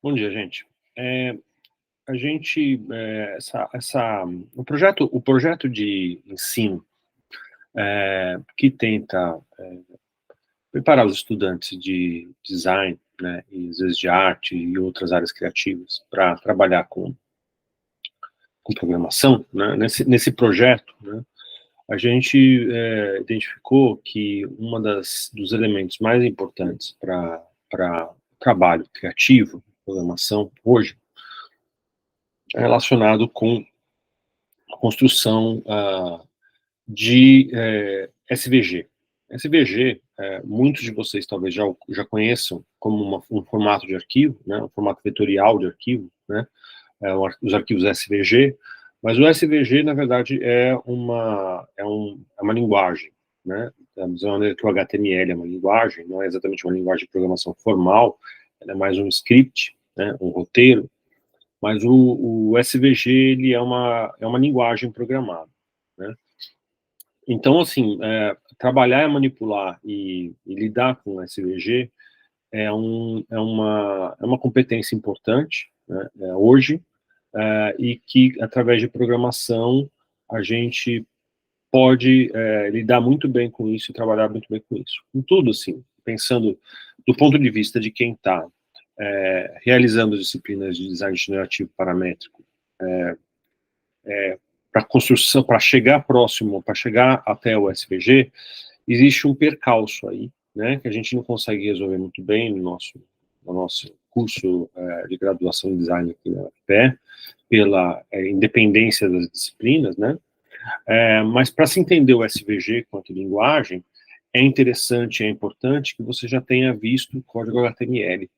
Bom dia, gente. A gente, o projeto de ensino que tenta preparar os estudantes de design, né, e às vezes de arte e outras áreas criativas para trabalhar com programação, né, nesse projeto, né, a gente identificou que dos elementos mais importantes para trabalho criativo, programação, hoje, é relacionado com a construção de SVG. SVG, muitos de vocês talvez já conheçam como um formato de arquivo, né, um formato vetorial de arquivo, né, os arquivos SVG, mas o SVG, na verdade, é uma linguagem, né, da mesma maneira que o HTML é uma linguagem, não é exatamente uma linguagem de programação formal, ela é mais um script, né, um roteiro, mas o SVG, ele é uma linguagem programada, né. Então, assim, trabalhar, manipular e lidar com SVG é uma competência importante, né, hoje, e que, através de programação, a gente pode lidar muito bem com isso e trabalhar muito bem com isso. Contudo, assim, pensando do ponto de vista de quem está realizando as disciplinas de design generativo paramétrico, para construção, para chegar próximo, para chegar até o SVG, existe um percalço aí, né, que a gente não consegue resolver muito bem no nosso curso de graduação em design aqui na UFPE, pela independência das disciplinas, né, mas para se entender o SVG quanto linguagem, é interessante, é importante que você já tenha visto o código HTML,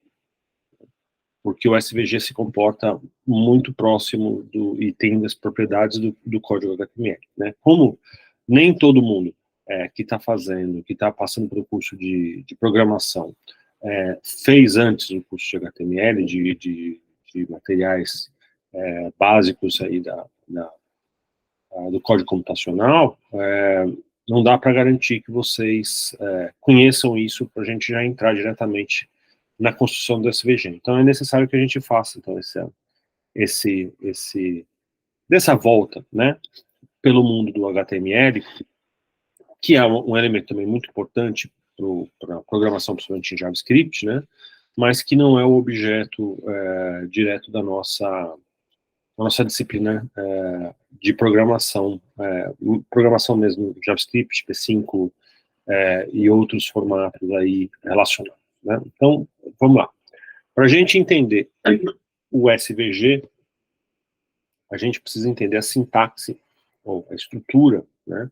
porque o SVG se comporta muito próximo e tem as propriedades do código HTML, né? Como nem todo mundo que está passando por um curso de programação, fez antes o curso de HTML, de materiais básicos aí do código computacional, não dá para garantir que vocês conheçam isso para a gente já entrar diretamente na construção do SVG. Então, é necessário que a gente faça então, dessa volta, né, pelo mundo do HTML, que é um elemento também muito importante para a programação, principalmente em JavaScript, né, mas que não é o objeto direto da nossa disciplina de programação, programação mesmo, JavaScript, P5 e outros formatos aí relacionados, né. Então, vamos lá. Para a gente entender o SVG, a gente precisa entender a sintaxe, ou a estrutura, né,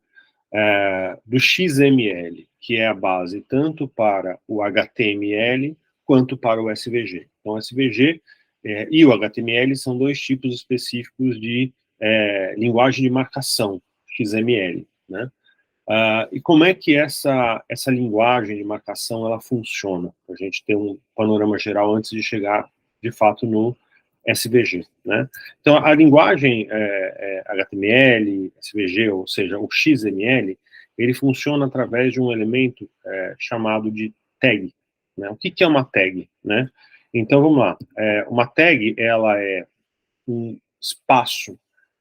do XML, que é a base tanto para o HTML quanto para o SVG. Então, o SVG e o HTML são dois tipos específicos de linguagem de marcação, XML, né? E como é que essa linguagem de marcação ela funciona? Para a gente ter um panorama geral antes de chegar, de fato, no SVG, né? Então, a linguagem HTML, SVG, ou seja, o XML, ele funciona através de um elemento chamado de tag, né? O que é uma tag, né? Então, vamos lá. Uma tag, ela é um espaço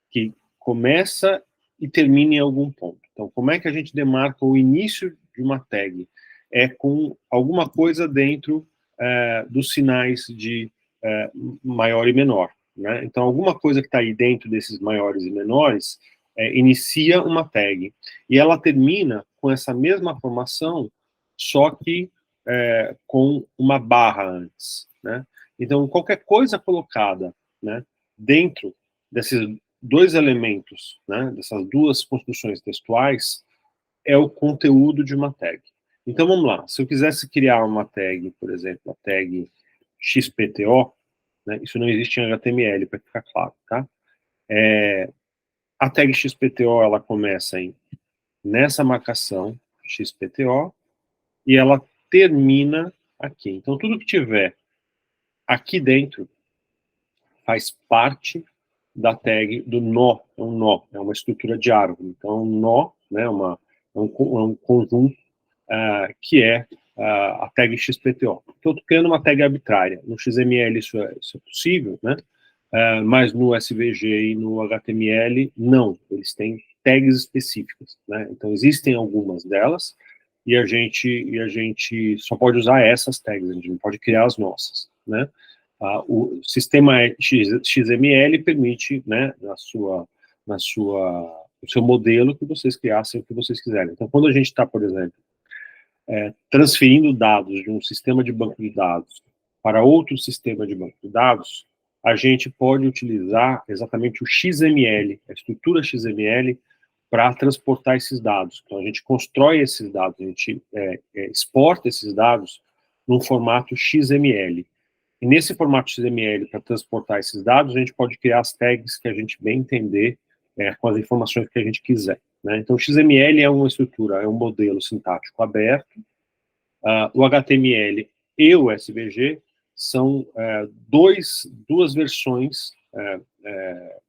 que começa e termina em algum ponto. Então, como é que a gente demarca o início de uma tag? É com alguma coisa dentro dos sinais de maior e menor, né? Então, alguma coisa que está aí dentro desses maiores e menores inicia uma tag. E ela termina com essa mesma formação, só que com uma barra antes, né? Então, qualquer coisa colocada, né, dentro desses dois elementos, né, dessas duas construções textuais, é o conteúdo de uma tag. Então, vamos lá. Se eu quisesse criar uma tag, por exemplo, a tag XPTO, né, isso não existe em HTML, para ficar claro, tá? A tag XPTO, ela começa nessa marcação XPTO e ela termina aqui. Então, tudo que tiver aqui dentro faz parte da tag do nó, é uma estrutura de árvore. Então, um nó, né, é um conjunto que é a tag XPTO. Então, eu estou criando uma tag arbitrária. No XML isso é possível, né? Mas no SVG e no HTML, não. Eles têm tags específicas, né? Então, existem algumas delas, e a gente só pode usar essas tags, a gente não pode criar as nossas, né? O sistema XML permite, né, no seu modelo, que vocês criassem o que vocês quiserem. Então, quando a gente está, por exemplo, transferindo dados de um sistema de banco de dados para outro sistema de banco de dados, a gente pode utilizar exatamente o XML, a estrutura XML, para transportar esses dados. Então, a gente constrói esses dados, a gente exporta esses dados num formato XML. E nesse formato XML, para transportar esses dados, a gente pode criar as tags que a gente bem entender, com as informações que a gente quiser, né? Então, o XML é uma estrutura, é um modelo sintático aberto. O HTML e o SVG são duas versões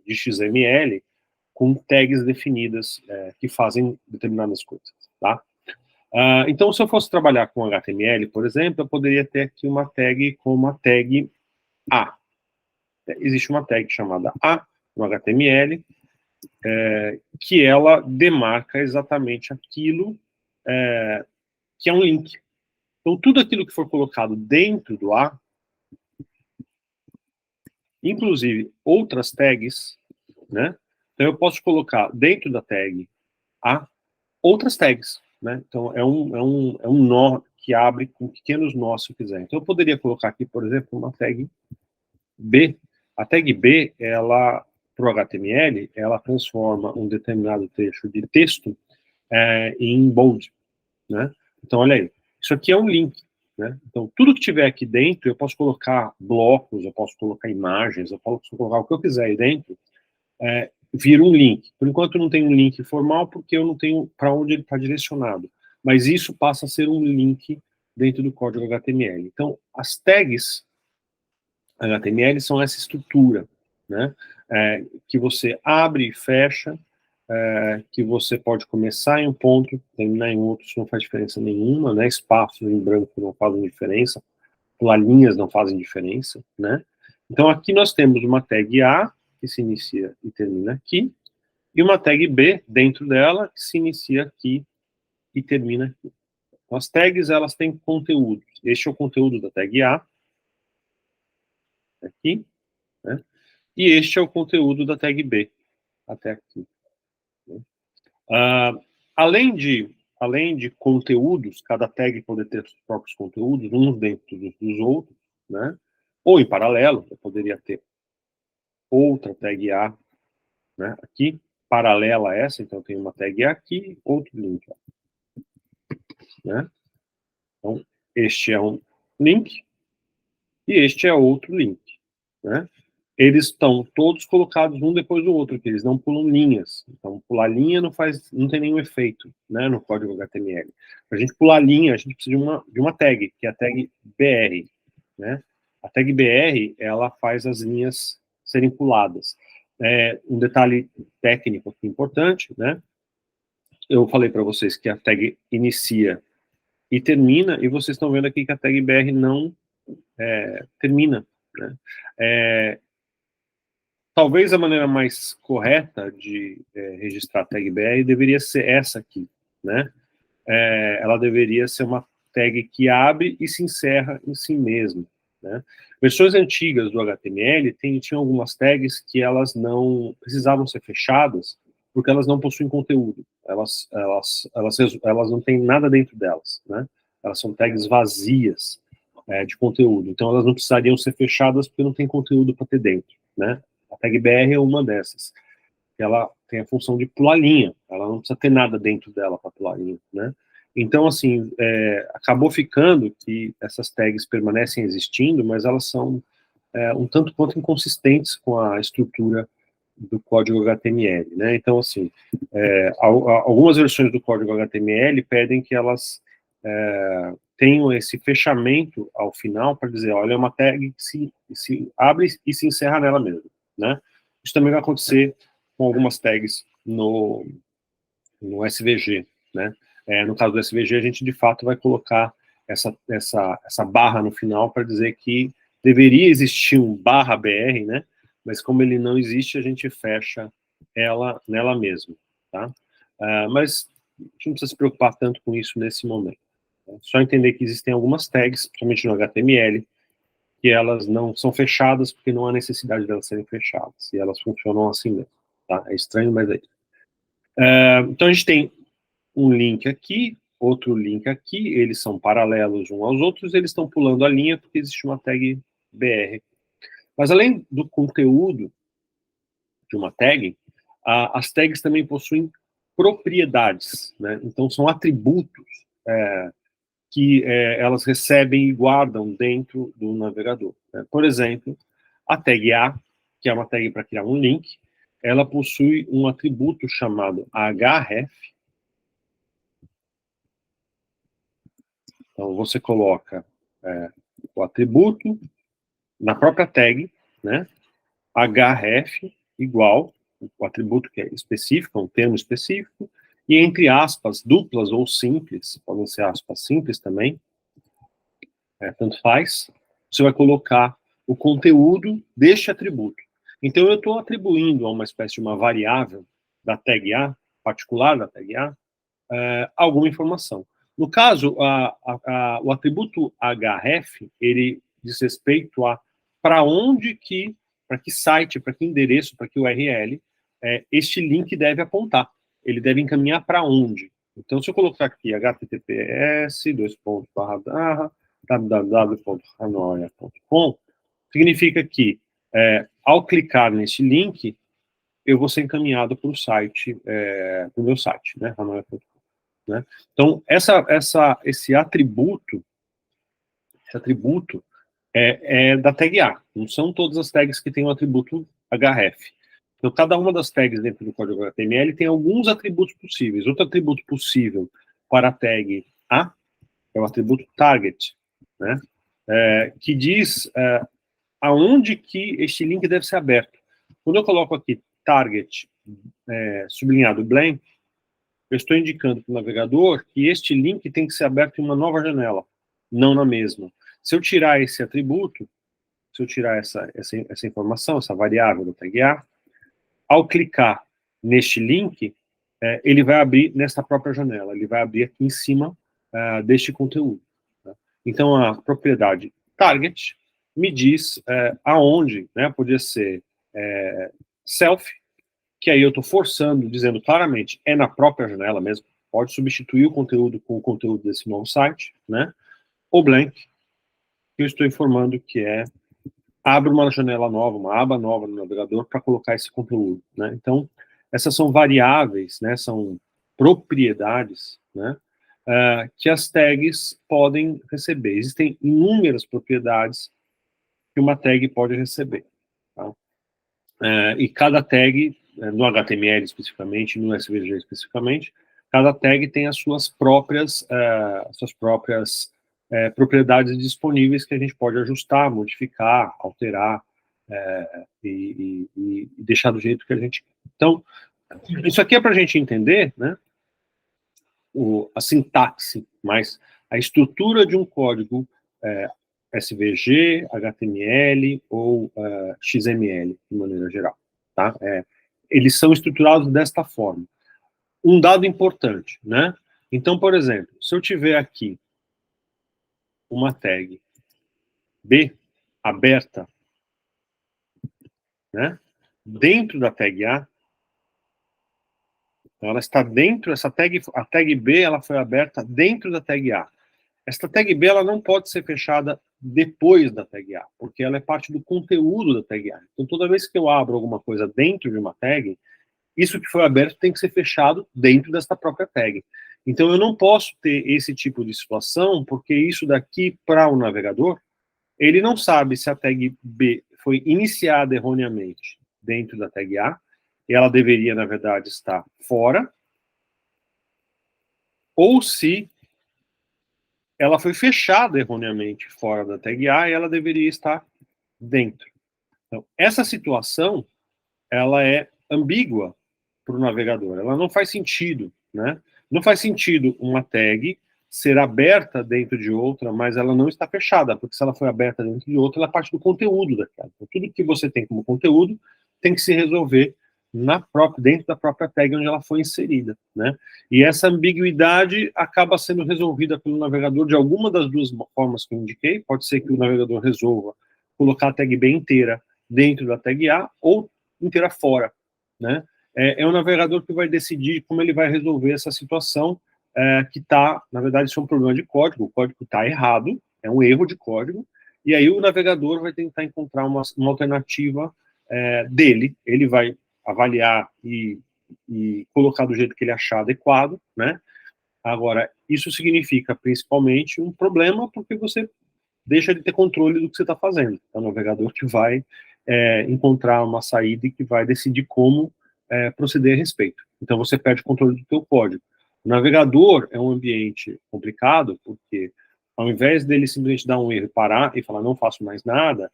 de XML com tags definidas que fazem determinadas coisas, tá? Então, se eu fosse trabalhar com HTML, por exemplo, eu poderia ter aqui uma tag como a tag A. Existe uma tag chamada A no HTML, que ela demarca exatamente aquilo que é um link. Então, tudo aquilo que for colocado dentro do A, inclusive outras tags, né? Então, eu posso colocar dentro da tag A outras tags, né? Então, é um nó que abre com pequenos nós, se eu quiser. Então, eu poderia colocar aqui, por exemplo, uma tag B. A tag B, ela, para o HTML, ela transforma um determinado trecho de texto em bold, né? Então, olha aí, isso aqui é um link, né? Então, tudo que tiver aqui dentro, eu posso colocar blocos, eu posso colocar imagens, eu posso colocar o que eu quiser aí dentro, vira um link. Por enquanto, não tem um link formal, porque eu não tenho para onde ele está direcionado. Mas isso passa a ser um link dentro do código HTML. Então, as tags HTML são essa estrutura, né? Que você abre e fecha, que você pode começar em um ponto, terminar em outro, isso não faz diferença nenhuma, né? Espaços em branco não fazem diferença, pular linhas não fazem diferença, né? Então, aqui nós temos uma tag A, que se inicia e termina aqui, e uma tag B dentro dela, que se inicia aqui e termina aqui. Então, as tags, elas têm conteúdo. Este é o conteúdo da tag A, aqui, né? E este é o conteúdo da tag B, até aqui. Né? Além de conteúdos, cada tag poder ter os próprios conteúdos, uns dentro dos outros, né? Ou em paralelo, eu poderia ter outra tag A, né? Aqui, paralela a essa, então eu tenho uma tag A aqui, outro link, né? Então, este é um link e este é outro link, né? Eles estão todos colocados um depois do outro, que eles não pulam linhas. Então, pular linha não tem nenhum efeito, né, no código HTML. Para a gente pular linha, a gente precisa de uma tag, que é a tag BR, né? A tag BR, ela faz as linhas serem puladas. Um detalhe técnico aqui importante, né? Eu falei para vocês que a tag inicia e termina, e vocês estão vendo aqui que a tag BR não termina, né? Talvez a maneira mais correta de registrar a tag BR deveria ser essa aqui, né? Ela deveria ser uma tag que abre e se encerra em si mesma, né? Versões antigas do HTML tinham algumas tags que elas não precisavam ser fechadas porque elas não possuem conteúdo, elas não têm nada dentro delas, né? Elas são tags vazias de conteúdo, então elas não precisariam ser fechadas porque não tem conteúdo para ter dentro, né? A tag BR é uma dessas. Ela tem a função de pular linha. Ela não precisa ter nada dentro dela para pular linha, né? Então, assim, acabou ficando que essas tags permanecem existindo, mas elas são um tanto quanto inconsistentes com a estrutura do código HTML, né? Então, assim, algumas versões do código HTML pedem que elas tenham esse fechamento ao final para dizer, olha, é uma tag que se abre e se encerra nela mesma, né? Isso também vai acontecer com algumas tags no SVG, né? No caso do SVG, a gente de fato vai colocar essa barra no final para dizer que deveria existir um /BR, né? Mas como ele não existe, a gente fecha ela nela mesma, tá? Mas a gente não precisa se preocupar tanto com isso nesse momento. Tá? Só entender que existem algumas tags, principalmente no HTML, que elas não são fechadas porque não há necessidade de elas serem fechadas, e elas funcionam assim mesmo, tá? É estranho, mas é isso. Então a gente tem um link aqui, outro link aqui, eles são paralelos uns aos outros, eles estão pulando a linha porque existe uma tag BR. Mas além do conteúdo de uma tag, as tags também possuem propriedades, né? Então são atributos que elas recebem e guardam dentro do navegador, né? Por exemplo, a tag A, que é uma tag para criar um link, ela possui um atributo chamado href. Então você coloca o atributo na própria tag, né? href igual, o atributo que é específico, um termo específico, e entre aspas duplas ou simples, podem ser aspas simples também, tanto faz, você vai colocar o conteúdo deste atributo. Então eu estou atribuindo a uma espécie de uma variável da tag A, particular da tag A, alguma informação. No caso, o atributo href, ele diz respeito a para onde que, para que site, para que endereço, para que URL, este link deve apontar. Ele deve encaminhar para onde. Então, se eu colocar aqui https://www.hanoia.com, significa que, ao clicar nesse link, eu vou ser encaminhado para o site, para o meu site, né, hanoia.com. Né? Então, esse atributo é da tag A. Não são todas as tags que têm o atributo href. Então, cada uma das tags dentro do código HTML tem alguns atributos possíveis. Outro atributo possível para a tag A é o atributo target, né? Que diz aonde que este link deve ser aberto. Quando eu coloco aqui target sublinhado blank, eu estou indicando para o navegador que este link tem que ser aberto em uma nova janela, não na mesma. Se eu tirar esse atributo, se eu tirar essa informação, essa variável do tag A, ao clicar neste link, ele vai abrir nessa própria janela, ele vai abrir aqui em cima deste conteúdo. Tá? Então, a propriedade target me diz aonde, né, podia ser self, que aí eu estou forçando, dizendo claramente, é na própria janela mesmo, pode substituir o conteúdo com o conteúdo desse novo site, né? Ou blank, que eu estou informando que abre uma janela nova, uma aba nova no navegador para colocar esse conteúdo, né? Então, essas são variáveis, né? São propriedades, né? Que as tags podem receber. Existem inúmeras propriedades que uma tag pode receber, tá? E cada tag, no HTML especificamente, no SVG especificamente, cada tag tem as suas próprias propriedades disponíveis que a gente pode ajustar, modificar, alterar e deixar do jeito que a gente quer. Então, isso aqui é para a gente entender, né, a sintaxe, mas a estrutura de um código SVG, HTML ou XML, de maneira geral. Tá? Eles são estruturados desta forma. Um dado importante, né? Então, por exemplo, se eu tiver aqui uma tag B aberta, né? Dentro da tag A, então ela está dentro, a tag B, ela foi aberta dentro da tag A. Esta tag B, ela não pode ser fechada depois da tag A, porque ela é parte do conteúdo da tag A. Então, toda vez que eu abro alguma coisa dentro de uma tag, isso que foi aberto tem que ser fechado dentro desta própria tag. Então, eu não posso ter esse tipo de situação, porque isso daqui, para o navegador, ele não sabe se a tag B foi iniciada erroneamente dentro da tag A, e ela deveria, na verdade, estar fora, ou se ela foi fechada erroneamente fora da tag A e ela deveria estar dentro. Então, essa situação, ela é ambígua para o navegador, ela não faz sentido, né? Não faz sentido uma tag ser aberta dentro de outra, mas ela não está fechada, porque se ela foi aberta dentro de outra, ela é parte do conteúdo daquela. Então, tudo que você tem como conteúdo tem que se resolver dentro da própria tag onde ela foi inserida, né? E essa ambiguidade acaba sendo resolvida pelo navegador de alguma das duas formas que eu indiquei. Pode ser que o navegador resolva colocar a tag B inteira dentro da tag A ou inteira fora, né? É o navegador que vai decidir como ele vai resolver essa situação, que está, na verdade, isso é um problema de código, o código está errado, é um erro de código, e aí o navegador vai tentar encontrar uma alternativa dele, ele vai avaliar e colocar do jeito que ele achar adequado, né? Agora, isso significa principalmente um problema porque você deixa de ter controle do que você está fazendo. É o navegador que vai encontrar uma saída e que vai decidir como proceder a respeito. Então, você perde o controle do seu código. O navegador é um ambiente complicado, porque ao invés dele simplesmente dar um erro e parar e falar não faço mais nada,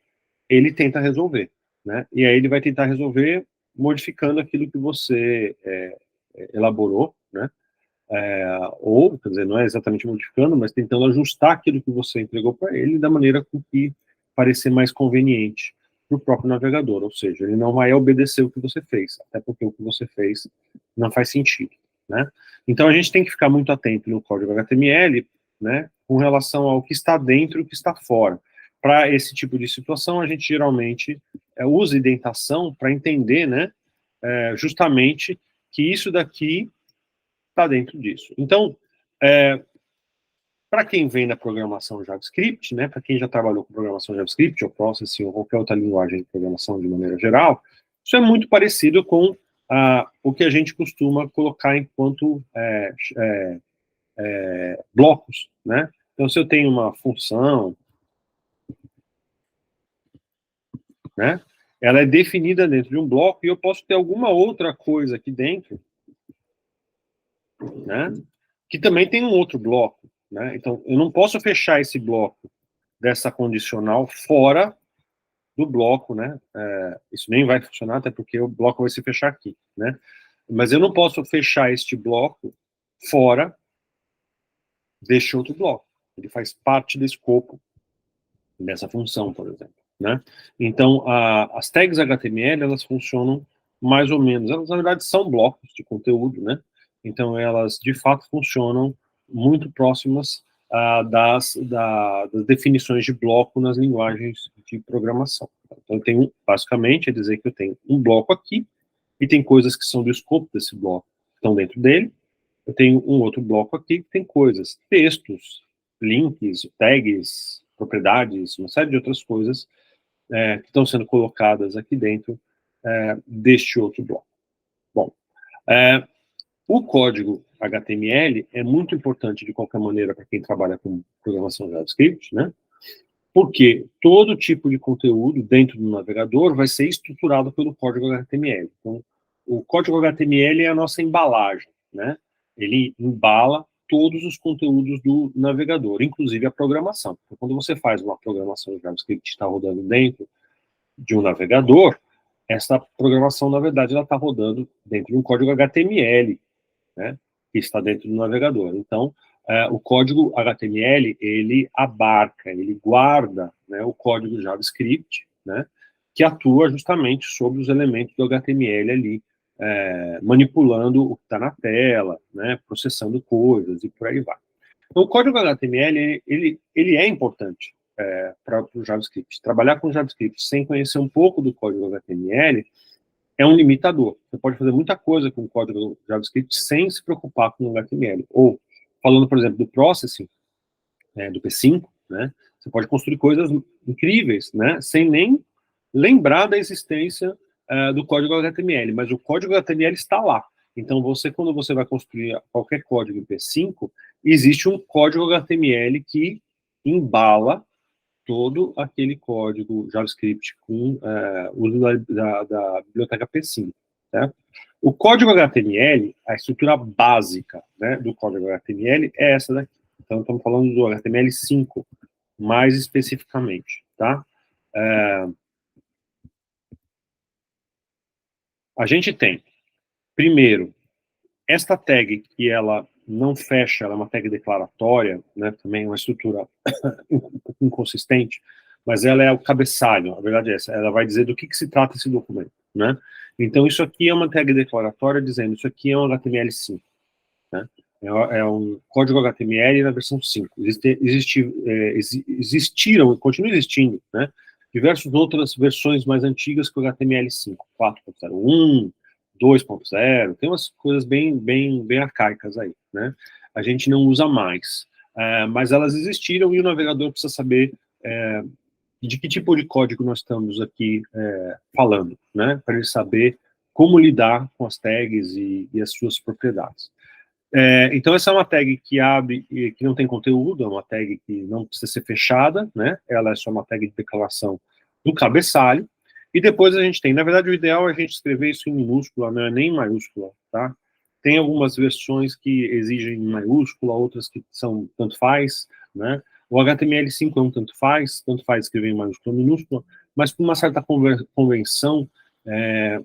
ele tenta resolver, né? E aí ele vai tentar resolver modificando aquilo que você elaborou, né? Ou, quer dizer, não é exatamente modificando, mas tentando ajustar aquilo que você entregou para ele da maneira com que parecer mais conveniente para o próprio navegador, ou seja, ele não vai obedecer o que você fez, até porque o que você fez não faz sentido, né? Então a gente tem que ficar muito atento no código HTML, né, com relação ao que está dentro e o que está fora. Para esse tipo de situação, a gente geralmente usa indentação para entender, né, justamente que isso daqui está dentro disso. Então, para quem vem da programação JavaScript, né, para quem já trabalhou com programação JavaScript, ou Processing, ou qualquer outra linguagem de programação de maneira geral, isso é muito parecido com o que a gente costuma colocar enquanto blocos, né? Então, se eu tenho uma função, né, ela é definida dentro de um bloco e eu posso ter alguma outra coisa aqui dentro, né, que também tem um outro bloco, né? Então, eu não posso fechar esse bloco dessa condicional fora do bloco, né? Isso nem vai funcionar, até porque o bloco vai se fechar aqui, né? Mas eu não posso fechar este bloco fora deste outro bloco. Ele faz parte do escopo dessa função, por exemplo, né? Então, as tags HTML, elas funcionam mais ou menos, elas na verdade são blocos de conteúdo, né? Então, elas de fato funcionam muito próximas das definições de bloco nas linguagens de programação. Então, eu tenho, basicamente, é dizer que eu tenho um bloco aqui, e tem coisas que são do escopo desse bloco, que estão dentro dele. Eu tenho um outro bloco aqui que tem coisas, textos, links, tags, propriedades, uma série de outras coisas que estão sendo colocadas aqui dentro deste outro bloco. Bom, o código HTML é muito importante de qualquer maneira para quem trabalha com programação JavaScript, né? Porque todo tipo de conteúdo dentro do navegador vai ser estruturado pelo código HTML. Então, o código HTML é a nossa embalagem, né? Ele embala todos os conteúdos do navegador, inclusive a programação. Então, quando você faz uma programação de JavaScript que está rodando dentro de um navegador, essa programação, na verdade, ela está rodando dentro de um código HTML, né, que está dentro do navegador. Então, o código HTML, ele abarca, ele guarda, né, o código JavaScript, né, que atua justamente sobre os elementos do HTML ali, manipulando o que está na tela, né, processando coisas e por aí vai. Então, o código HTML, ele é importante para o JavaScript. Trabalhar com JavaScript sem conhecer um pouco do código HTML é um limitador. Você pode fazer muita coisa com o código JavaScript sem se preocupar com o HTML. Ou, falando, por exemplo, do Processing, do P5, né, você pode construir coisas incríveis, né, sem nem lembrar da existência do código HTML, mas o código HTML está lá. Então, quando você vai construir qualquer código em P5, existe um código HTML que embala todo aquele código JavaScript com uso da biblioteca P5. Né? O código HTML, a estrutura básica, né, do código HTML é essa daqui. Então, estamos falando do HTML5, mais especificamente. Tá? A gente tem, primeiro, esta tag que ela não fecha, ela é uma tag declaratória, né, também é uma estrutura um pouco inconsistente, mas ela é o cabeçalho, a verdade é essa, ela vai dizer do que se trata esse documento, né? Então, isso aqui é uma tag declaratória dizendo, isso aqui é um HTML5, né? É um código HTML na versão 5. Existiram, e continuam existindo, né, diversas outras versões mais antigas que o HTML5, 4.01, 2.0, tem umas coisas bem arcaicas aí, né? A gente não usa mais, mas elas existiram e o navegador precisa saber de que tipo de código nós estamos aqui falando, né? Para ele saber como lidar com as tags e as suas propriedades. Então, essa é uma tag que abre, que não tem conteúdo, é uma tag que não precisa ser fechada, né? Ela é só uma tag de declaração do cabeçalho. E depois a gente tem, na verdade, o ideal é a gente escrever isso em minúscula, não é nem em maiúscula, tá? Tem algumas versões que exigem em maiúscula, outras que são tanto faz, né? O HTML5 é um tanto faz escrever em maiúscula ou minúscula, mas com uma certa convenção,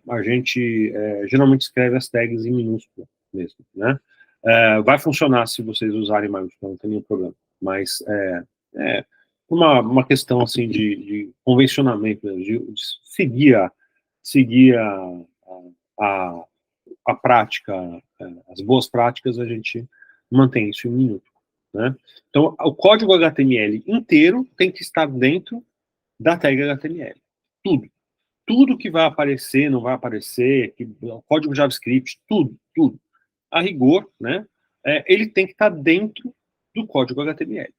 a gente geralmente escreve as tags em minúscula mesmo, né? Vai funcionar se vocês usarem maiúscula, não tem nenhum problema, mas uma questão assim de convencionamento, de seguir a prática, as boas práticas, a gente mantém isso em um minuto, né? Então, o código HTML inteiro tem que estar dentro da tag HTML. Tudo que vai aparecer, não vai aparecer, o código JavaScript, tudo. A rigor, né, ele tem que estar dentro do código HTML,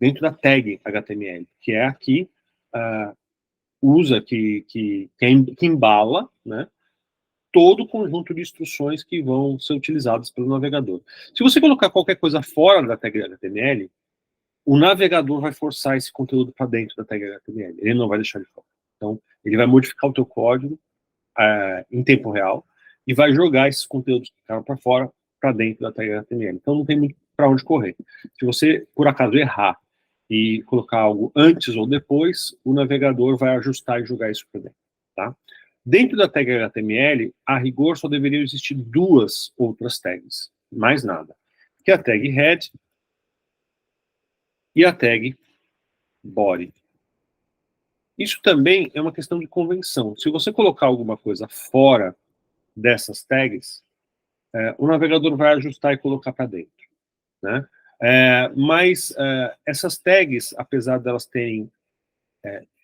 dentro da tag HTML, que é aqui, que embala, né, todo o conjunto de instruções que vão ser utilizadas pelo navegador. Se você colocar qualquer coisa fora da tag HTML, o navegador vai forçar esse conteúdo para dentro da tag HTML, ele não vai deixar de fora. Então, ele vai modificar o teu código em tempo real e vai jogar esses conteúdos que ficaram para fora para dentro da tag HTML. Então, não tem muito para onde correr. Se você, por acaso, errar e colocar algo antes ou depois, o navegador vai ajustar e jogar isso para dentro, tá? Dentro da tag HTML, a rigor só deveriam existir duas outras tags, mais nada, que é a tag head e a tag body. Isso também é uma questão de convenção. Se você colocar alguma coisa fora dessas tags, o navegador vai ajustar e colocar para dentro, né? Mas essas tags, apesar delas terem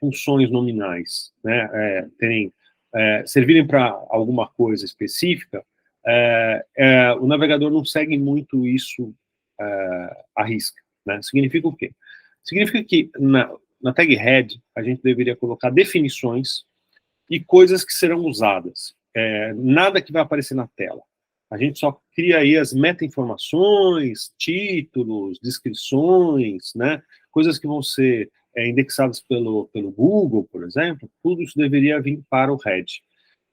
funções nominais, né, servirem para alguma coisa específica, o navegador não segue muito isso à risca, né? Significa o quê? Significa que na tag head a gente deveria colocar definições e coisas que serão usadas. Nada que vai aparecer na tela. A gente só cria aí as meta-informações, títulos, descrições, né? Coisas que vão ser indexadas pelo Google, por exemplo. Tudo isso deveria vir para o head.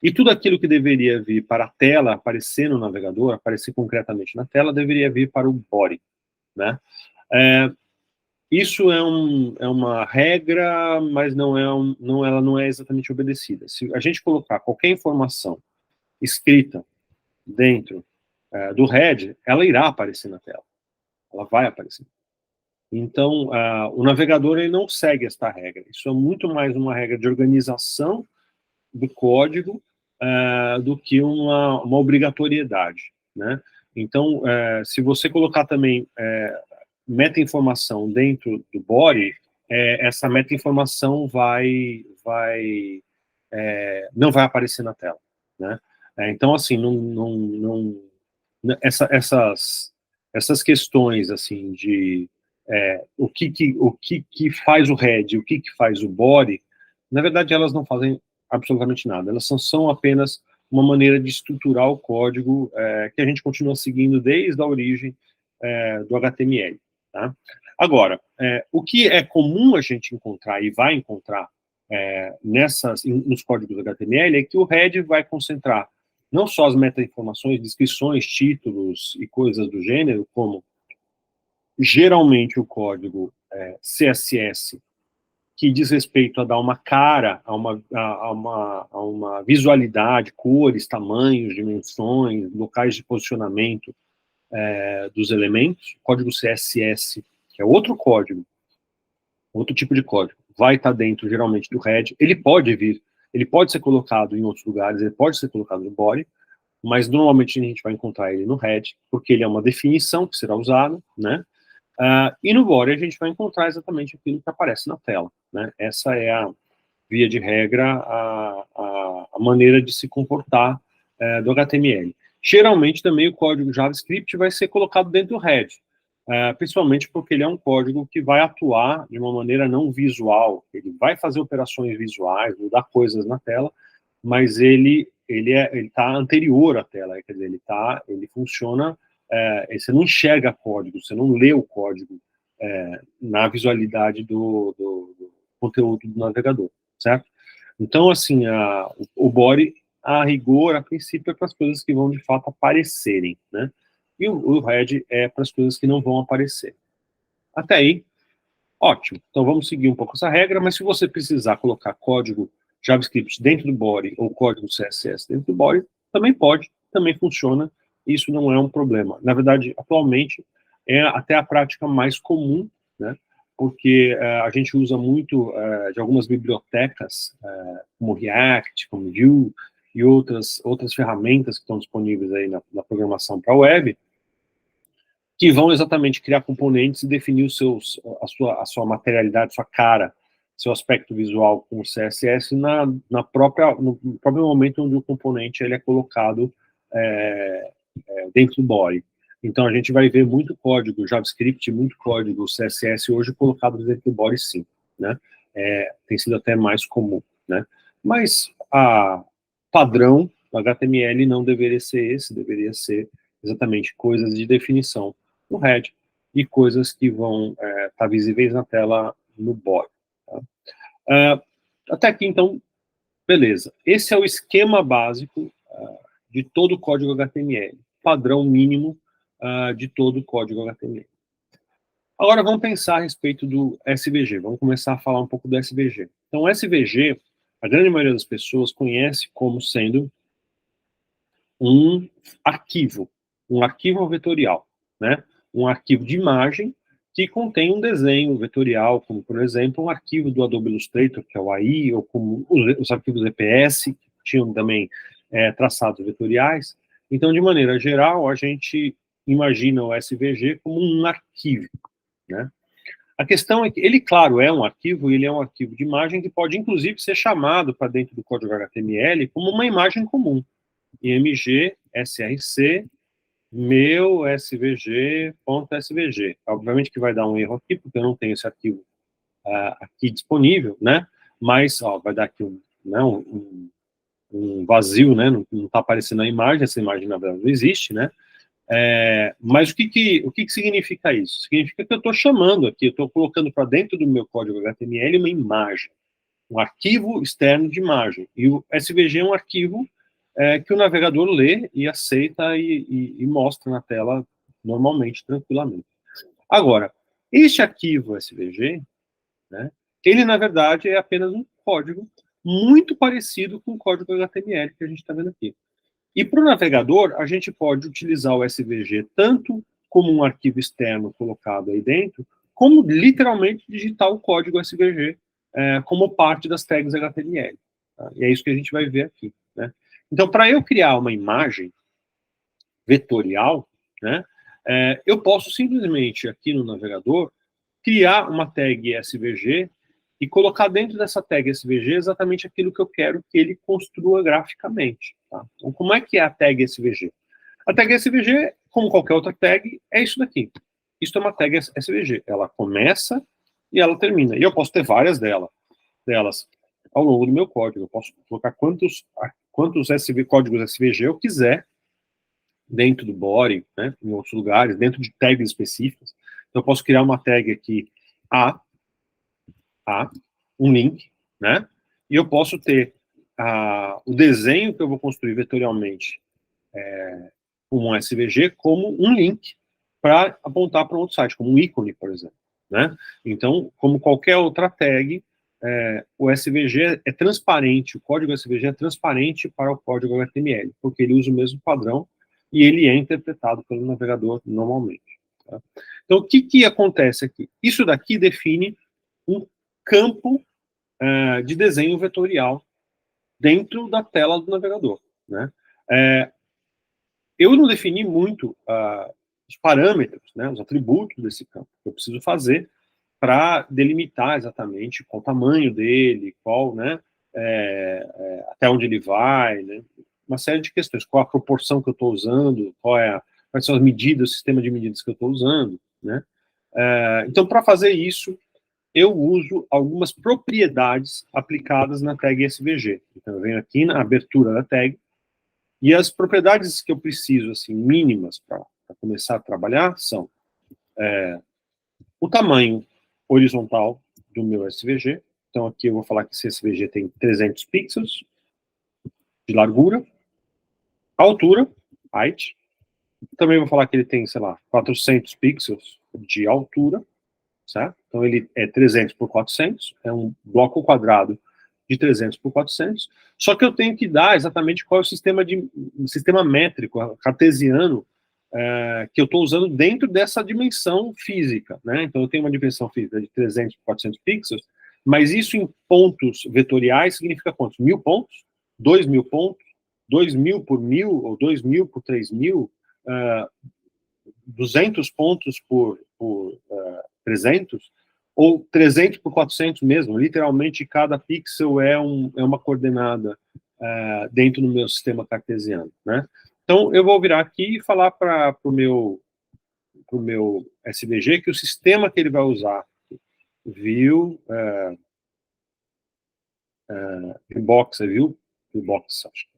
E tudo aquilo que deveria vir para a tela, aparecer no navegador, aparecer concretamente na tela, deveria vir para o body, né? Isso é uma regra, mas ela não é exatamente obedecida. Se a gente colocar qualquer informação escrita dentro do head, ela irá aparecer na tela. Ela vai aparecer. Então, o navegador ele não segue esta regra. Isso é muito mais uma regra de organização do código do que uma obrigatoriedade, né? Então, se você colocar também meta-informação dentro do body, essa meta-informação não vai aparecer na tela, né? Então, assim, essas questões, assim, de o que faz o head, o que faz o body, na verdade, elas não fazem absolutamente nada. Elas são apenas uma maneira de estruturar o código que a gente continua seguindo desde a origem do HTML. Tá? Agora, o que é comum a gente encontrar e vai encontrar nos códigos HTML é que o head vai concentrar não só as meta-informações, descrições, títulos e coisas do gênero, como geralmente o código CSS, que diz respeito a dar uma cara, a uma visualidade, cores, tamanhos, dimensões, locais de posicionamento dos elementos, código CSS, que é outro código, outro tipo de código, vai estar dentro, geralmente, do head. Ele pode ser colocado em outros lugares, ele pode ser colocado no body, mas normalmente a gente vai encontrar ele no head, porque ele é uma definição que será usada, né? E no body a gente vai encontrar exatamente aquilo que aparece na tela, né? Essa é a, via de regra, a maneira de se comportar do HTML. Geralmente também o código JavaScript vai ser colocado dentro do head, principalmente porque ele é um código que vai atuar de uma maneira não visual, ele vai fazer operações visuais, mudar coisas na tela, mas ele está anterior à tela, quer dizer, ele funciona, você não enxerga código, você não lê o código na visualidade do conteúdo do navegador, certo? Então, assim, o body, a rigor, a princípio, é para as coisas que vão, de fato, aparecerem, né? E o head é para as coisas que não vão aparecer. Até aí, ótimo. Então, vamos seguir um pouco essa regra, mas se você precisar colocar código JavaScript dentro do body ou código CSS dentro do body, também pode, também funciona, isso não é um problema. Na verdade, atualmente, é até a prática mais comum, né? Porque a gente usa muito de algumas bibliotecas, como React, como Vue, e outras ferramentas que estão disponíveis aí na programação para a web, que vão exatamente criar componentes e definir a sua materialidade, sua cara, seu aspecto visual com o CSS no próprio momento onde o componente ele é colocado dentro do body. Então, a gente vai ver muito código JavaScript, muito código CSS hoje colocado dentro do body, sim, né? Tem sido até mais comum, né? Mas a padrão do HTML não deveria ser esse, deveria ser exatamente coisas de definição no head e coisas que vão estar visíveis na tela no body. Tá? Até aqui, então, beleza. Esse é o esquema básico de todo o código HTML, padrão mínimo de todo o código HTML. Agora vamos pensar a respeito do SVG, vamos começar a falar um pouco do SVG. Então, o SVG, a grande maioria das pessoas conhece como sendo um arquivo vetorial, né? Um arquivo de imagem que contém um desenho vetorial, como, por exemplo, um arquivo do Adobe Illustrator, que é o AI, ou como os arquivos EPS, que tinham também traçados vetoriais. Então, de maneira geral, a gente imagina o SVG como um arquivo, né? A questão é que ele, claro, é um arquivo, ele é um arquivo de imagem que pode, inclusive, ser chamado para dentro do código HTML como uma imagem comum. IMG, SRC, meu svg.svg. Obviamente que vai dar um erro aqui, porque eu não tenho esse arquivo aqui disponível, né? Mas, vai dar aqui um vazio, né? Não está aparecendo a imagem, essa imagem, na verdade, não existe, né? Mas o que significa isso? Significa que eu estou chamando aqui, eu estou colocando para dentro do meu código HTML uma imagem, um arquivo externo de imagem. E o SVG é um arquivo que o navegador lê e aceita e mostra na tela normalmente, tranquilamente. Agora, este arquivo SVG, né, ele, na verdade, é apenas um código muito parecido com o código HTML que a gente está vendo aqui. E para o navegador, a gente pode utilizar o SVG tanto como um arquivo externo colocado aí dentro, como literalmente digitar o código SVG como parte das tags HTML. Tá? E é isso que a gente vai ver aqui, né? Então, para eu criar uma imagem vetorial, né, eu posso simplesmente, aqui no navegador, criar uma tag SVG e colocar dentro dessa tag SVG exatamente aquilo que eu quero que ele construa graficamente. Tá? Então, como é que é a tag SVG? A tag SVG, como qualquer outra tag, é isso daqui. Isso é uma tag SVG. Ela começa e ela termina. E eu posso ter várias delas ao longo do meu código. Eu posso colocar quantos códigos SVG eu quiser dentro do body, né, em outros lugares, dentro de tags específicas. Então, eu posso criar uma tag aqui um link, né, e eu posso ter o desenho que eu vou construir vetorialmente como um SVG como um link para apontar para um outro site, como um ícone, por exemplo, né. Então, como qualquer outra tag, o SVG é transparente, o código SVG é transparente para o código HTML, porque ele usa o mesmo padrão e ele é interpretado pelo navegador normalmente. Tá? Então, o que acontece aqui? Isso daqui define um campo de desenho vetorial dentro da tela do navegador. Né? Eu não defini muito os parâmetros, né, os atributos desse campo que eu preciso fazer para delimitar exatamente qual o tamanho dele, qual, né, até onde ele vai, né, uma série de questões, qual a proporção que eu estou usando, quais são as medidas, o sistema de medidas que eu estou usando, né. Então, para fazer isso, eu uso algumas propriedades aplicadas na tag SVG. Então, eu venho aqui na abertura da tag, e as propriedades que eu preciso, assim, mínimas para começar a trabalhar são o tamanho horizontal do meu SVG. Então, aqui eu vou falar que esse SVG tem 300 pixels de largura, a altura, height. Também vou falar que ele tem, sei lá, 400 pixels de altura, certo? Então, ele é 300 por 400, é um bloco quadrado de 300 por 400, só que eu tenho que dar exatamente qual é o sistema métrico cartesiano que eu estou usando dentro dessa dimensão física, né? Então, eu tenho uma dimensão física de 300 por 400 pixels, mas isso em pontos vetoriais significa quantos? 1000 pontos? 2000 pontos? 2000 por 1000, ou 2000 por 3000? 200 pontos por 300? Ou 300 por 400 mesmo? Literalmente, cada pixel é uma coordenada dentro do meu sistema cartesiano, né? Então, eu vou virar aqui e falar para o meu SVG que o sistema que ele vai usar, viewbox, acho que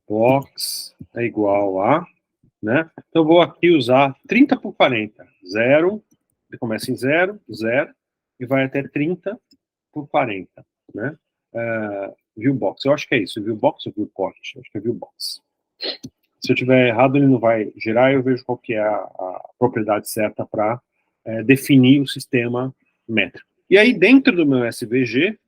box é igual a, né? Então, eu vou aqui usar 30 por 40, 0, ele começa em 0, 0, e vai até 30 por 40, né? Viewbox, eu acho que é isso, viewbox ou viewport? Acho que é viewbox. Se eu tiver errado, ele não vai gerar, eu vejo qual que é a propriedade certa para definir o sistema métrico. E aí, dentro do meu SVG,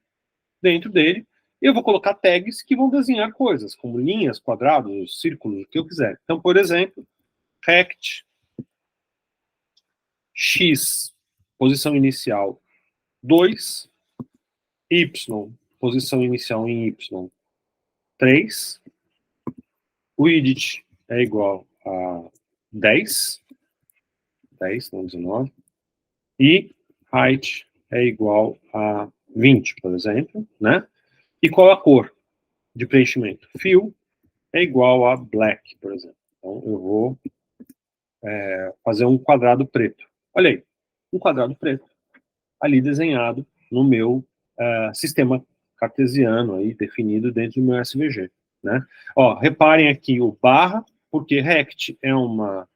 dentro dele, eu vou colocar tags que vão desenhar coisas, como linhas, quadrados, círculos, o que eu quiser. Então, por exemplo, rect x, posição inicial 2, y, posição inicial em y 3, width é igual a 10, não 19, e height é igual a 20, por exemplo, né? E qual a cor de preenchimento? Fill é igual a black, por exemplo. Então, eu vou fazer um quadrado preto. Olha aí, um quadrado preto, ali desenhado no meu sistema cartesiano, aí, definido dentro do meu SVG. Né? Ó, reparem aqui o barra, porque rect é uma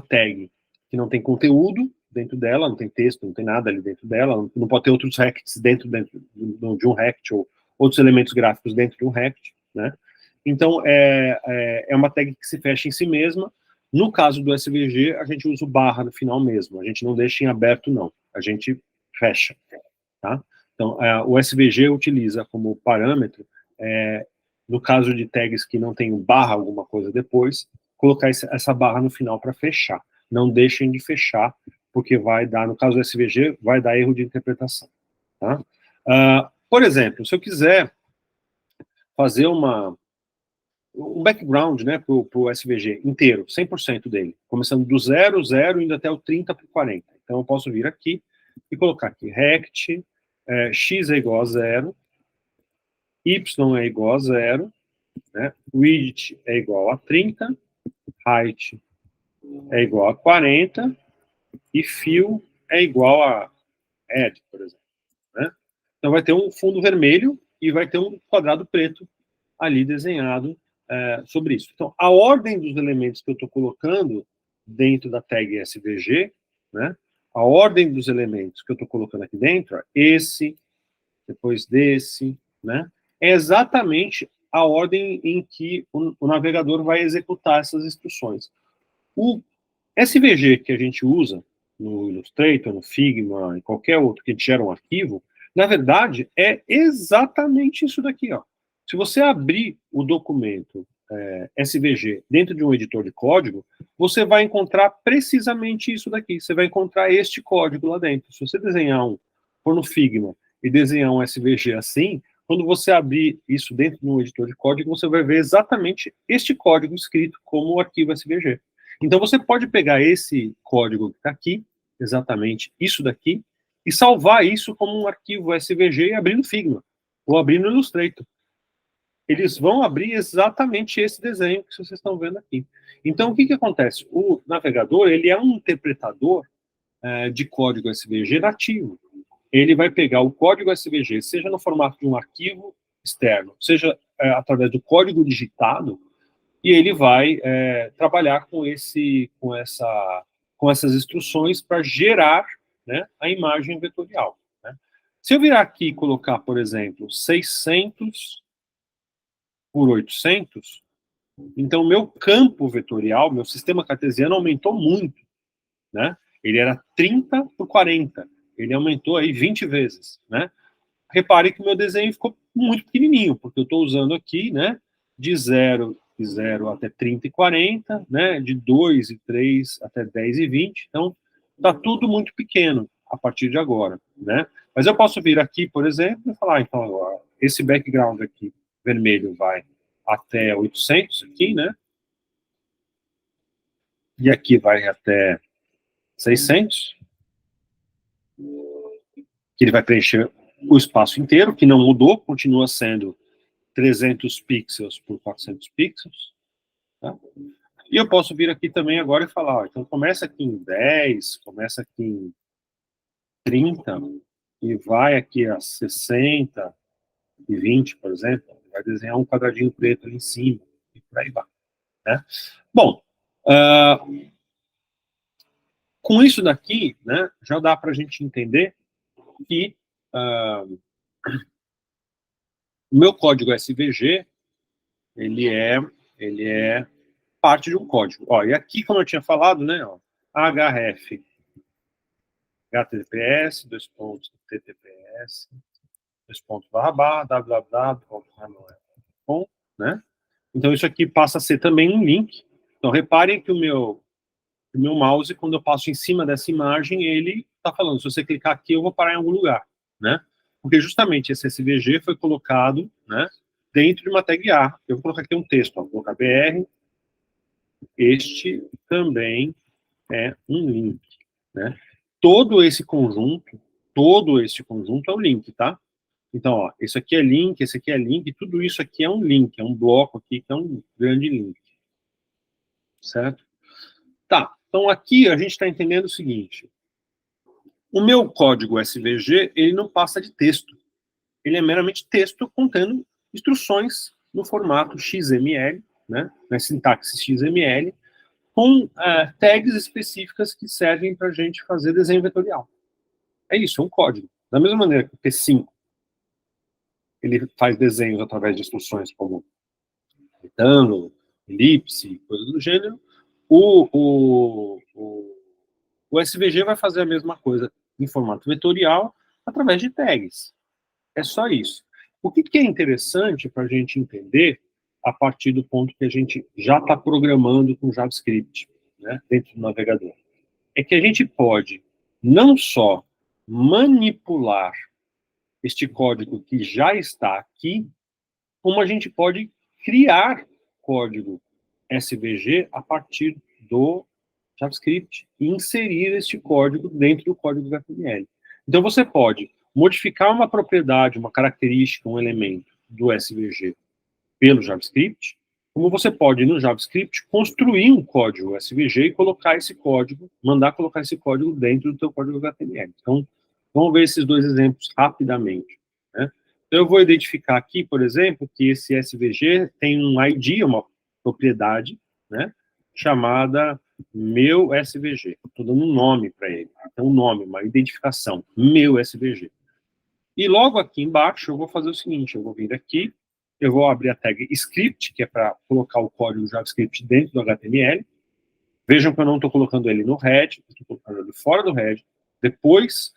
tag que não tem conteúdo dentro dela, não tem texto, não tem nada ali dentro dela, não pode ter outros rects dentro de um rect, ou outros elementos gráficos dentro de um rect, né? Então, é uma tag que se fecha em si mesma. No caso do SVG, a gente usa o barra no final mesmo, a gente não deixa em aberto, não, a gente fecha, tá? Então, o SVG utiliza como parâmetro, no caso de tags que não tem barra alguma coisa depois, colocar essa barra no final para fechar. Não deixem de fechar, porque vai dar, no caso do SVG, vai dar erro de interpretação. Tá? Por exemplo, se eu quiser fazer um background, né, para o SVG inteiro, 100% dele, começando do 0, 0, indo até o 30 por 40. Então, eu posso vir aqui e colocar aqui rect, x é igual a 0, y é igual a 0, né, width é igual a 30, height é igual a 40, e fill é igual a add, por exemplo. Né? Então, vai ter um fundo vermelho e vai ter um quadrado preto ali desenhado sobre isso. Então, a ordem dos elementos que eu estou colocando dentro da tag SVG, né, a ordem dos elementos que eu estou colocando aqui dentro, ó, esse, depois desse, né, é exatamente a ordem em que o navegador vai executar essas instruções. O SVG que a gente usa no Illustrator, no Figma, em qualquer outro que gera um arquivo, na verdade, é exatamente isso daqui, ó. Se você abrir o documento SVG dentro de um editor de código, você vai encontrar precisamente isso daqui. Você vai encontrar este código lá dentro. Se você desenhar for no Figma e desenhar um SVG assim, quando você abrir isso dentro de um editor de código, você vai ver exatamente este código escrito como arquivo SVG. Então, você pode pegar esse código que está aqui, exatamente isso daqui, e salvar isso como um arquivo SVG e abrir no Figma, ou abrir no Illustrator. Eles vão abrir exatamente esse desenho que vocês estão vendo aqui. Então, o que acontece? O navegador, ele é um interpretador de código SVG nativo. Ele vai pegar o código SVG, seja no formato de um arquivo externo, seja através do código digitado, e ele vai trabalhar com essas instruções para gerar, né, a imagem vetorial. Né? Se eu virar aqui e colocar, por exemplo, 600 por 800, então meu campo vetorial, meu sistema cartesiano aumentou muito, né? Ele era 30 por 40, ele aumentou aí 20 vezes, né? Repare que o meu desenho ficou muito pequenininho, porque eu estou usando aqui, né, de 0 e 0 até 30 e 40, né, de 2 e 3 até 10 e 20, então está tudo muito pequeno a partir de agora, né? Mas eu posso vir aqui, por exemplo, e falar, então, agora, esse background aqui, vermelho, vai até 800 aqui, né? E aqui vai até 600, que ele vai preencher o espaço inteiro, que não mudou, continua sendo 300 pixels por 400 pixels. Tá? E eu posso vir aqui também agora e falar, ó, então começa aqui em 10, começa aqui em 30, e vai aqui a 60 e 20, por exemplo, vai desenhar um quadradinho preto ali em cima, e por aí vai. Né? Bom, com isso daqui, né, já dá para a gente entender que o meu código SVG, ele é parte de um código. Ó, e aqui, como eu tinha falado, né, ó, href, https, ttps, www.hamlet.com, né? Então, isso aqui passa a ser também um link. Então, reparem que o meu mouse, quando eu passo em cima dessa imagem, ele está falando, se você clicar aqui, eu vou parar em algum lugar, né? Porque justamente esse SVG foi colocado, né, dentro de uma tag A. Eu vou colocar aqui um texto, ó, vou colocar BR, este também é um link, né? Todo esse conjunto é um link, tá? Então, ó, esse aqui é link, tudo isso aqui é um link, é um bloco aqui que é um grande link, certo? Tá, então aqui a gente está entendendo o seguinte, o meu código SVG, ele não passa de texto, ele é meramente texto contendo instruções no formato XML, né, na sintaxe XML, com tags específicas que servem para a gente fazer desenho vetorial. É isso, é um código. Da mesma maneira que o P5 ele faz desenhos através de instruções como retângulo, elipse, coisas do gênero, o SVG vai fazer a mesma coisa em formato vetorial através de tags. É só isso. O que é interessante para a gente entender a partir do ponto que a gente já está programando com JavaScript, né, dentro do navegador, é que a gente pode não só manipular este código que já está aqui, como a gente pode criar código SVG a partir do JavaScript e inserir este código dentro do código HTML. Então, você pode modificar uma propriedade, uma característica, um elemento do SVG pelo JavaScript, como você pode, no JavaScript, construir um código SVG e colocar esse código, mandar colocar esse código dentro do teu código HTML. Então, vamos ver esses dois exemplos rapidamente. Né? Então, eu vou identificar aqui, por exemplo, que esse SVG tem um ID, uma propriedade, né, chamada meu SVG. Estou dando um nome para ele. Então, um nome, uma identificação, meu SVG. E logo aqui embaixo, eu vou fazer o seguinte, eu vou vir aqui, eu vou abrir a tag script, que é para colocar o código JavaScript dentro do HTML. Vejam que eu não estou colocando ele no head, estou colocando ele fora do head. Depois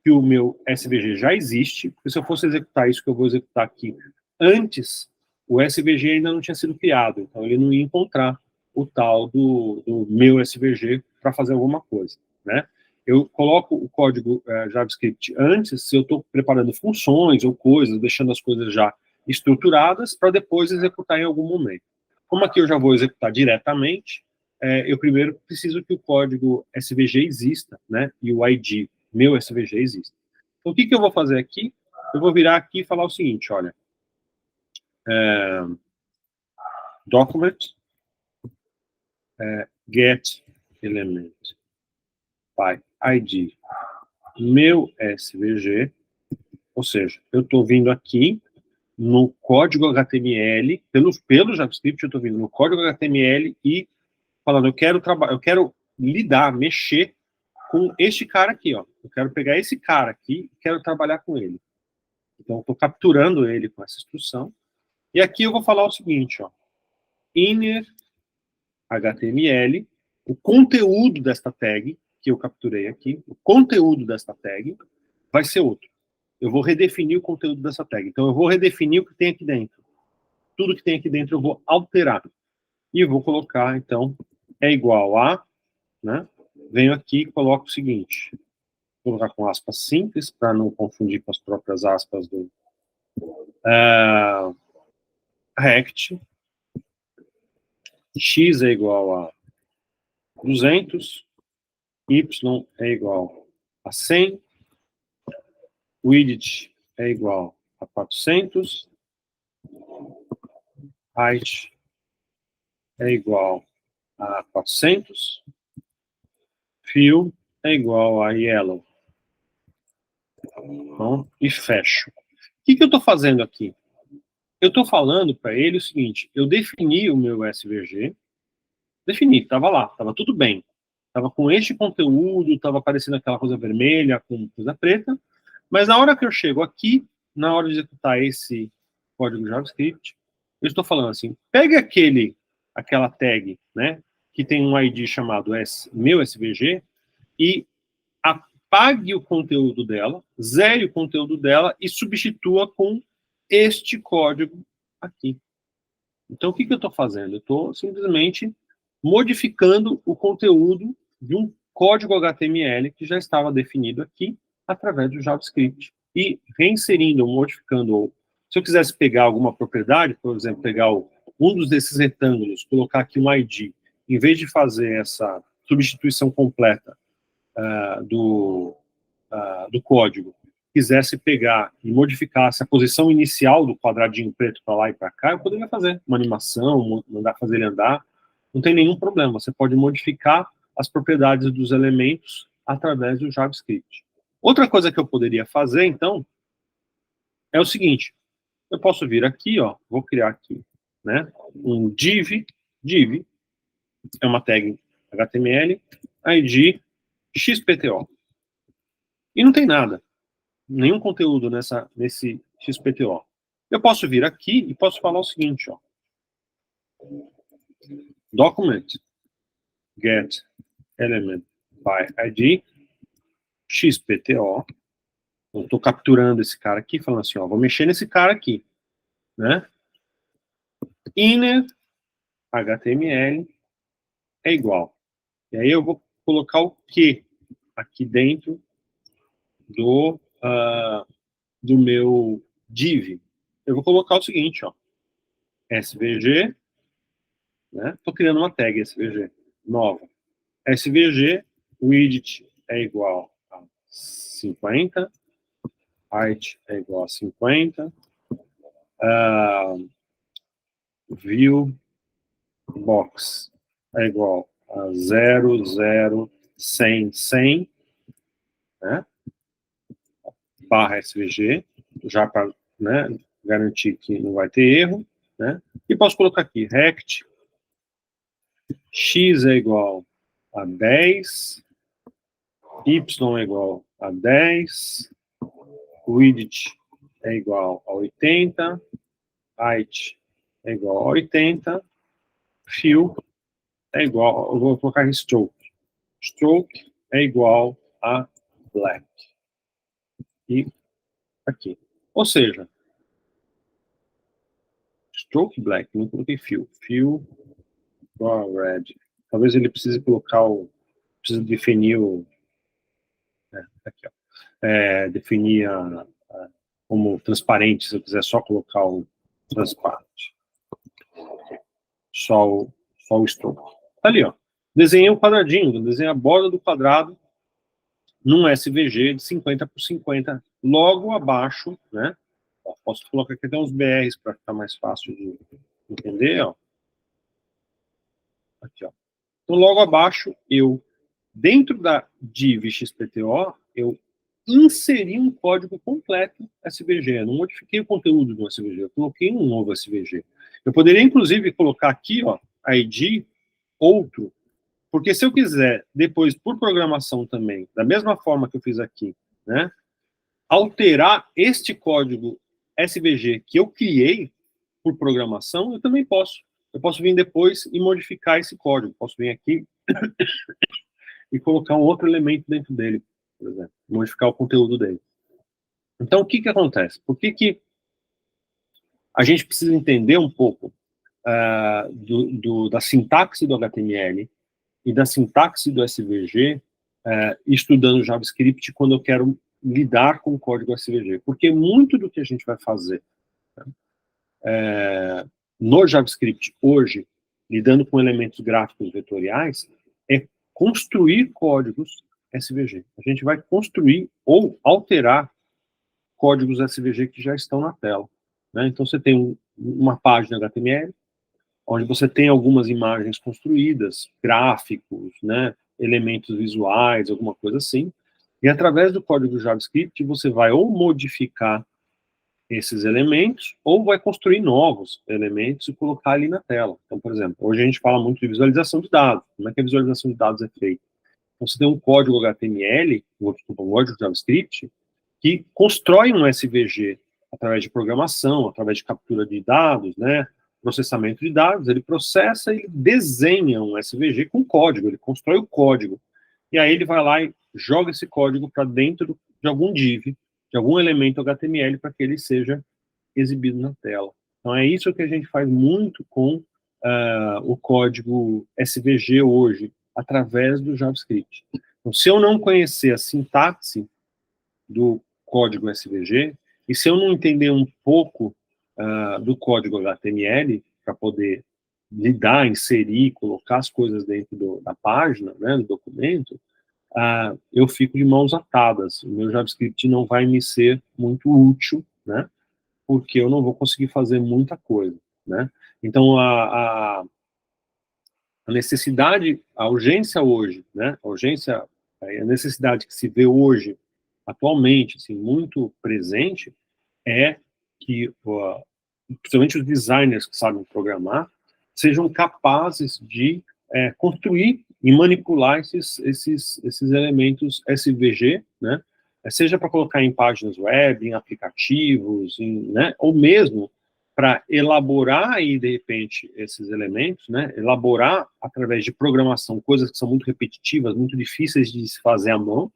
que o meu SVG já existe, porque se eu fosse executar isso que eu vou executar aqui antes o SVG ainda não tinha sido criado, então ele não ia encontrar o tal do meu SVG para fazer alguma coisa, né? Eu coloco o código JavaScript antes, se eu estou preparando funções ou coisas, deixando as coisas já estruturadas, para depois executar em algum momento. Como aqui eu já vou executar diretamente, eu primeiro preciso que o código SVG exista, né? E o ID, meu SVG, exista. Então, o que eu vou fazer aqui? Eu vou virar aqui e falar o seguinte, olha, document, get element by ID, meu SVG, ou seja, eu estou vindo aqui no código HTML, pelo JavaScript, eu estou vindo no código HTML e falando, eu quero lidar, mexer com este cara aqui, ó. Eu quero pegar esse cara aqui e quero trabalhar com ele. Então, eu estou capturando ele com essa instrução. E aqui eu vou falar o seguinte, ó. Inner HTML, o conteúdo desta tag, que eu capturei aqui, o conteúdo desta tag vai ser outro. Eu vou redefinir o conteúdo dessa tag. Então, eu vou redefinir o que tem aqui dentro. Tudo que tem aqui dentro eu vou alterar. E eu vou colocar, então, é igual a, né? Venho aqui e coloco o seguinte. Vou colocar com aspas simples, para não confundir com as próprias aspas do rect. X é igual a 200, y é igual a 100, width é igual a 400, height é igual a 400, fill é igual a yellow. Então, e fecho. O que eu estou fazendo aqui? Eu estou falando para ele o seguinte, eu defini o meu SVG, defini, estava lá, estava tudo bem. Estava com este conteúdo, estava aparecendo aquela coisa vermelha com coisa preta, mas na hora que eu chego aqui, na hora de executar esse código JavaScript, eu estou falando assim, pegue aquela tag, né, que tem um ID chamado meu SVG, e apague o conteúdo dela, zere o conteúdo dela e substitua com este código aqui. Então, o que eu estou fazendo? Eu estou simplesmente modificando o conteúdo de um código HTML que já estava definido aqui através do JavaScript e reinserindo, modificando. Se eu quisesse pegar alguma propriedade, por exemplo, pegar um desses retângulos, colocar aqui um ID, em vez de fazer essa substituição completa do código, quisesse pegar e modificar essa posição inicial do quadradinho preto para lá e para cá, eu poderia fazer uma animação, mandar fazer ele andar, não tem nenhum problema. Você pode modificar as propriedades dos elementos através do JavaScript. Outra coisa que eu poderia fazer, então, é o seguinte, eu posso vir aqui, ó, vou criar aqui, né, um div é uma tag HTML, ID, XPTO. E não tem nada, nenhum conteúdo nesse XPTO. Eu posso vir aqui e posso falar o seguinte, ó. Document get element by ID XPTO. Eu estou capturando esse cara aqui, falando assim, ó, vou mexer nesse cara aqui, né? Inner HTML é igual. E aí eu vou colocar o que aqui dentro do meu div. Eu vou colocar o seguinte, ó, SVG, né? Estou criando uma tag SVG nova. SVG, width é igual a 50, height é igual a 50, view box é igual a 0, 0, 100, 100, né? Barra SVG, já para, né, garantir que não vai ter erro, né? E posso colocar aqui, rect, x é igual a 10, y é igual a 10, width é igual a 80, height é igual a 80, fill é igual, eu vou colocar em stroke. Stroke é igual a black. E aqui. Ou seja, stroke black, não coloquei fill. Fill red. Talvez ele precise colocar precisa definir aqui, ó. Definir como transparente, se eu quiser só colocar o transparente. Só o stroke. Tá ali, ó. Desenhei um quadradinho, desenhei a borda do quadrado num SVG de 50 por 50, logo abaixo, né? Ó, posso colocar aqui até uns BRs para ficar mais fácil de entender, ó. Aqui, ó. Então, logo abaixo, dentro da div XPTO, eu inseri um código completo SVG. Eu não modifiquei o conteúdo do SVG, eu coloquei um novo SVG. Eu poderia, inclusive, colocar aqui, ó, ID outro, porque se eu quiser, depois, por programação também, da mesma forma que eu fiz aqui, né, alterar este código SVG que eu criei por programação, eu também posso. Eu posso vir depois e modificar esse código. Posso vir aqui e colocar um outro elemento dentro dele, por exemplo, modificar o conteúdo dele. Então, o que acontece? Por que a gente precisa entender um pouco da sintaxe do HTML e da sintaxe do SVG estudando JavaScript quando eu quero lidar com o código SVG? Porque muito do que a gente vai fazer no JavaScript hoje, lidando com elementos gráficos vetoriais, é construir códigos SVG. A gente vai construir ou alterar códigos SVG que já estão na tela, né? Então, você tem uma página HTML, onde você tem algumas imagens construídas, gráficos, né, elementos visuais, alguma coisa assim, e através do código JavaScript, você vai ou modificar esses elementos, ou vai construir novos elementos e colocar ali na tela. Então, por exemplo, hoje a gente fala muito de visualização de dados. Como é que a visualização de dados é feita? Então, você tem um código HTML, um código JavaScript, que constrói um SVG através de programação, através de captura de dados, né, processamento de dados, ele processa, ele desenha um SVG com código, ele constrói o código. E aí ele vai lá e joga esse código para dentro de algum div, de algum elemento HTML, para que ele seja exibido na tela. Então é isso que a gente faz muito com o código SVG hoje, através do JavaScript. Então, se eu não conhecer a sintaxe do código SVG, e se eu não entender um pouco do código HTML, para poder lidar, inserir, colocar as coisas dentro da página, né, do documento, eu fico de mãos atadas. O meu JavaScript não vai me ser muito útil, né, porque eu não vou conseguir fazer muita coisa, né. Então, a necessidade, a urgência hoje, né, a necessidade que se vê hoje, atualmente, assim, muito presente, é que, principalmente os designers que sabem programar, sejam capazes de construir e manipular esses elementos SVG, né, seja para colocar em páginas web, em aplicativos, né, ou mesmo para elaborar aí, de repente, esses elementos, né, elaborar através de programação coisas que são muito repetitivas, muito difíceis de se fazer à mão,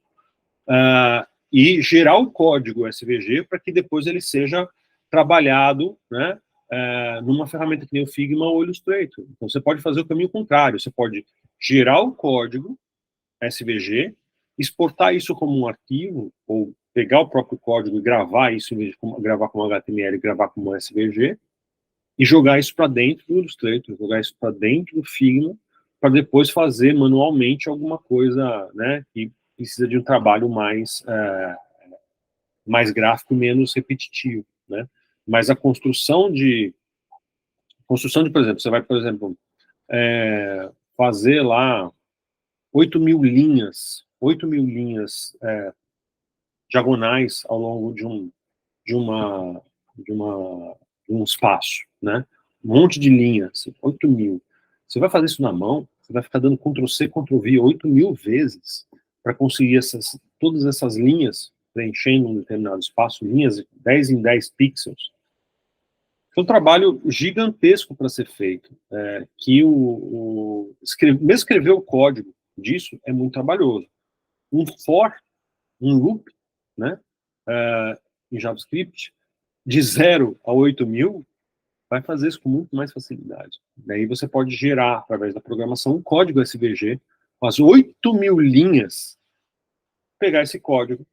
e gerar o código SVG para que depois ele seja trabalhado, né, numa ferramenta que nem o Figma ou o Illustrator. Então, você pode fazer o caminho contrário, você pode gerar o código SVG, exportar isso como um arquivo, ou pegar o próprio código e gravar isso, em vez de gravar como HTML, gravar como SVG, e jogar isso para dentro do Illustrator, jogar isso para dentro do Figma, para depois fazer manualmente alguma coisa, né, que precisa de um trabalho mais gráfico, menos repetitivo, né? Mas a construção de, por exemplo, você vai, por exemplo, fazer lá 8.000 linhas diagonais ao longo de um espaço, né? Um monte de linhas, 8.000. Você vai fazer isso na mão, você vai ficar dando Ctrl+C, Ctrl+V 8.000 vezes para conseguir todas essas linhas preenchendo um determinado espaço, linhas de 10 em 10 pixels. É um trabalho gigantesco para ser feito, que mesmo escrever o código disso é muito trabalhoso. Um for, um loop, né, em JavaScript, de 0 a 8.000, vai fazer isso com muito mais facilidade. Daí você pode gerar, através da programação, um código SVG, com as 8.000 linhas, pegar esse código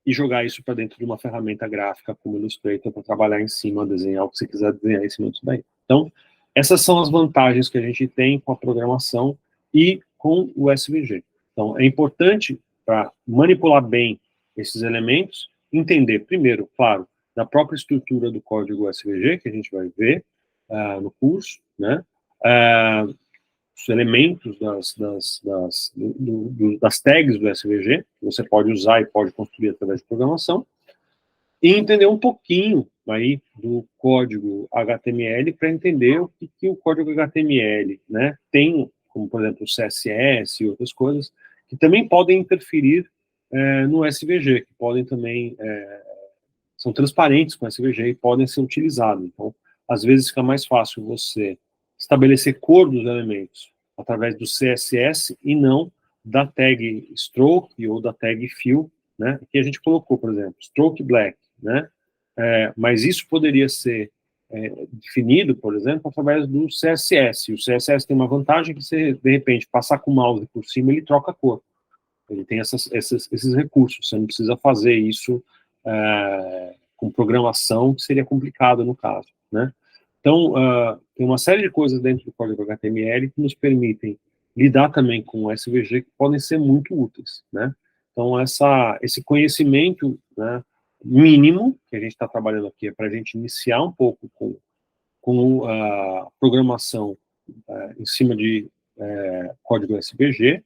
e jogar isso para dentro de uma ferramenta gráfica como o Illustrator para trabalhar em cima, desenhar o que você quiser desenhar em cima disso daí. Então, essas são as vantagens que a gente tem com a programação e com o SVG. Então, é importante, para manipular bem esses elementos, entender, primeiro, claro, da própria estrutura do código SVG, que a gente vai ver no curso, né? Os elementos das tags do SVG, que você pode usar e pode construir através de programação, e entender um pouquinho aí do código HTML para entender o que o código HTML, né, tem, como por exemplo o CSS e outras coisas, que também podem interferir no SVG, que podem também, são transparentes com o SVG e podem ser utilizados. Então, às vezes fica mais fácil você estabelecer cor dos elementos através do CSS e não da tag stroke ou da tag fill, né? Aqui a gente colocou, por exemplo, stroke black, né? Mas isso poderia ser definido, por exemplo, através do CSS. O CSS tem uma vantagem que você, de repente, passar com o mouse por cima, ele troca a cor. Ele tem esses recursos. Você não precisa fazer isso com programação, que seria complicado no caso, né? Então, tem uma série de coisas dentro do código HTML que nos permitem lidar também com o SVG que podem ser muito úteis, né? Então, esse conhecimento, né, mínimo que a gente está trabalhando aqui é para a gente iniciar um pouco com a programação em cima de código SVG,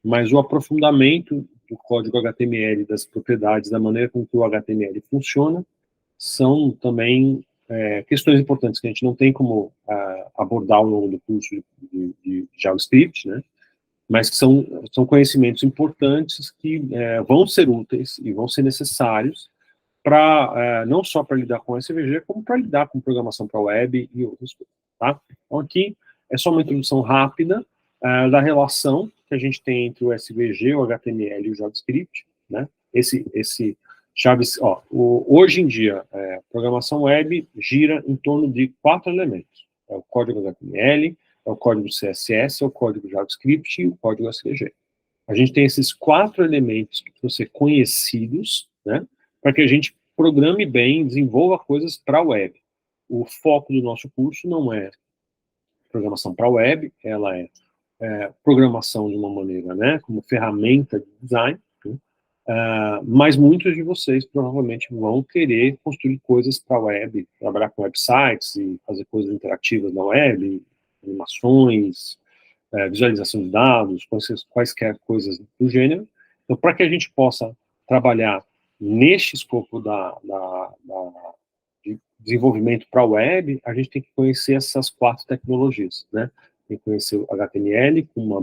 mas o aprofundamento do código HTML, das propriedades, da maneira com que o HTML funciona, são também questões importantes que a gente não tem como abordar ao longo do curso de JavaScript, né? Mas que são conhecimentos importantes que vão ser úteis e vão ser necessários para não só para lidar com SVG, como para lidar com programação para web e outras coisas, tá? Então aqui é só uma introdução rápida da relação que a gente tem entre o SVG, o HTML e o JavaScript, né? Hoje em dia, programação web gira em torno de 4 elementos. É o código HTML, é o código CSS, é o código JavaScript e o código SVG. A gente tem esses 4 elementos que precisam ser conhecidos, né, para que a gente programe bem, desenvolva coisas para a web. O foco do nosso curso não é programação para a web, ela é programação de uma maneira, né, como ferramenta de design, né, mas muitos de vocês provavelmente vão querer construir coisas para a web, trabalhar com websites e fazer coisas interativas na web, animações, visualização de dados, quaisquer coisas do gênero. Então, para que a gente possa trabalhar neste escopo de desenvolvimento para a web, a gente tem que conhecer essas 4 tecnologias, né? Tem que conhecer o HTML com uma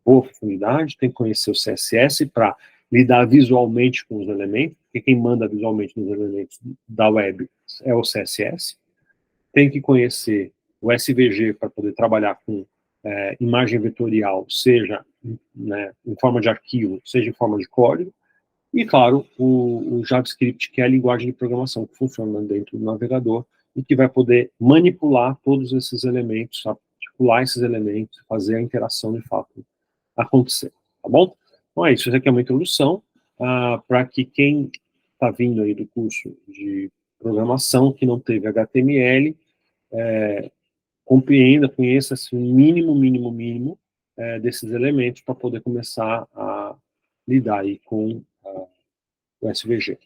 boa profundidade, tem que conhecer o CSS para lidar visualmente com os elementos, porque quem manda visualmente nos elementos da web é o CSS. Tem que conhecer o SVG para poder trabalhar com imagem vetorial, seja né, em forma de arquivo, seja em forma de código, e, claro, o JavaScript, que é a linguagem de programação que funciona dentro do navegador e que vai poder manipular todos esses elementos, articular esses elementos, fazer a interação, de fato, acontecer, tá bom? Então é isso, aqui é uma introdução para que quem está vindo aí do curso de programação, que não teve HTML, compreenda, conheça assim, o mínimo desses elementos para poder começar a lidar aí com o SVG.